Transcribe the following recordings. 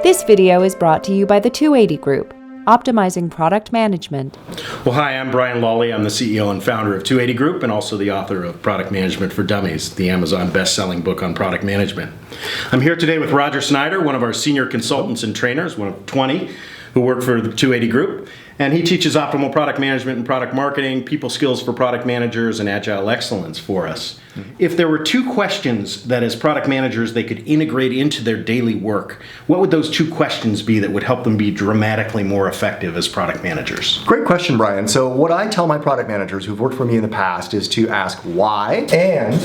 This video is brought to you by the 280 Group, optimizing product management. Well, hi, I'm Brian Lawley. I'm the CEO and founder of 280 Group and also the author of Product Management for Dummies, the Amazon best-selling book on product management. I'm here today with Roger Snyder, one of our senior consultants and trainers, one of 20 who work for the 280 Group. And he teaches optimal product management and product marketing, people skills for product managers, and agile excellence for us. If there were two questions that as product managers they could integrate into their daily work, what would those two questions be that would help them be dramatically more effective as product managers? Great question, Brian. So what I tell my product managers who've worked for me in the past is to ask why and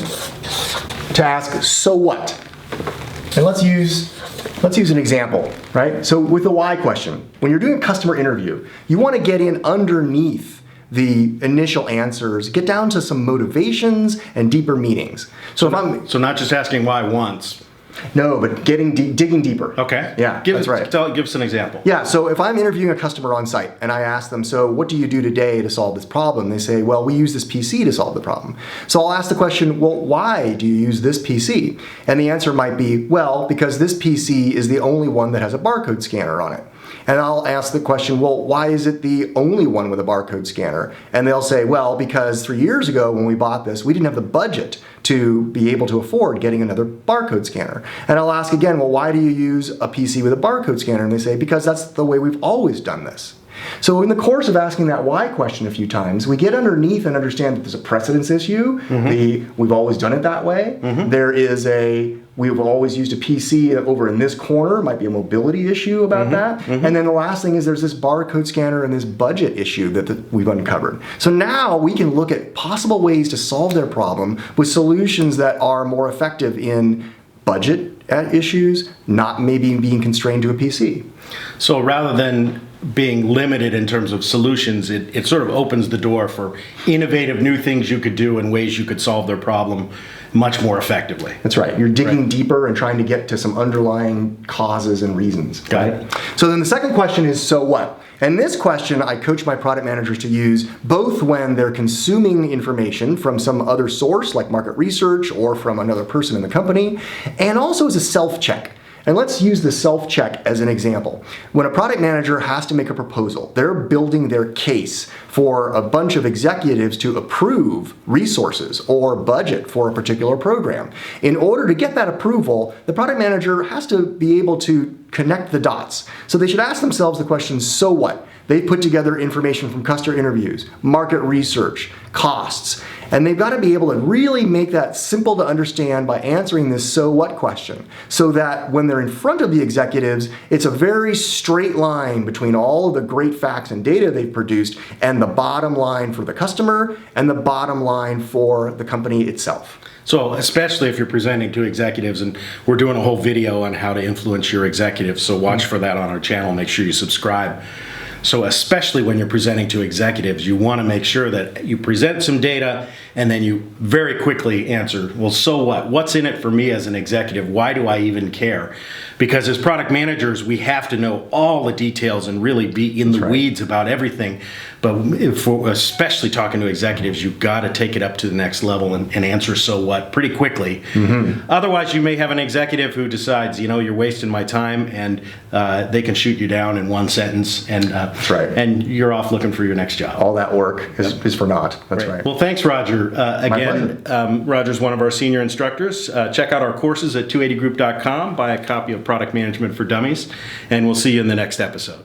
to ask so what. And let's use an example, right? So with the why question, when you're doing a customer interview, you want to get in underneath the initial answers, get down to some motivations and deeper meanings. So not just asking why once. No, but digging deeper. Okay. Yeah, that's right. Give us an example. Yeah, so if I'm interviewing a customer on site and I ask them, so what do you do today to solve this problem? They say, well, we use this PC to solve the problem. So I'll ask the question, well, why do you use this PC? And the answer might be, well, because this PC is the only one that has a barcode scanner on it. And I'll ask the question, well, why is it the only one with a barcode scanner? And they'll say, well, because 3 years ago when we bought this, we didn't have the budget to be able to afford getting another barcode scanner. And I'll ask again, well, why do you use a PC with a barcode scanner? And they say, because that's the way we've always done this. So in the course of asking that why question a few times, we get underneath and understand that there's a precedence issue. We've always done it that way. There is we've always used a PC over in this corner, might be a mobility issue about that. And then the last thing is there's this barcode scanner and this budget issue that we've uncovered. So now we can look at possible ways to solve their problem with solutions that are more effective in budget issues, not maybe being constrained to a PC. So rather than being limited in terms of solutions, it sort of opens the door for innovative new things you could do and ways you could solve their problem much more effectively. That's right. You're digging deeper and trying to get to some underlying causes and reasons. Got it. So then the second question is, so what? And this question I coach my product managers to use both when they're consuming information from some other source like market research or from another person in the company, and also as a self-check. And let's use the self-check as an example. When a product manager has to make a proposal, they're building their case for a bunch of executives to approve resources or budget for a particular program. In order to get that approval, the product manager has to be able to connect the dots. So they should ask themselves the question, so what? They put together information from customer interviews, market research, costs, and they've got to be able to really make that simple to understand by answering this so what question, so that when they're in front of the executives, it's a very straight line between all of the great facts and data they've produced and the bottom line for the customer and the bottom line for the company itself. So especially if you're presenting to executives, and we're doing a whole video on how to influence your executives, so watch for that on our channel, make sure you subscribe. So especially when you're presenting to executives, you want to make sure that you present some data and then you very quickly answer, well, so what? What's in it for me as an executive? Why do I even care? Because as product managers, we have to know all the details and really be in the weeds about everything. But especially talking to executives, you've got to take it up to the next level and answer so what pretty quickly. Otherwise, you may have an executive who decides, you're wasting my time, and they can shoot you down in one sentence, and and you're off looking for your next job. All that work is for naught. That's right. Well, thanks, Roger. Again, Roger's one of our senior instructors. Check out our courses at 280group.com. Buy a copy of Product Management for Dummies, and we'll see you in the next episode.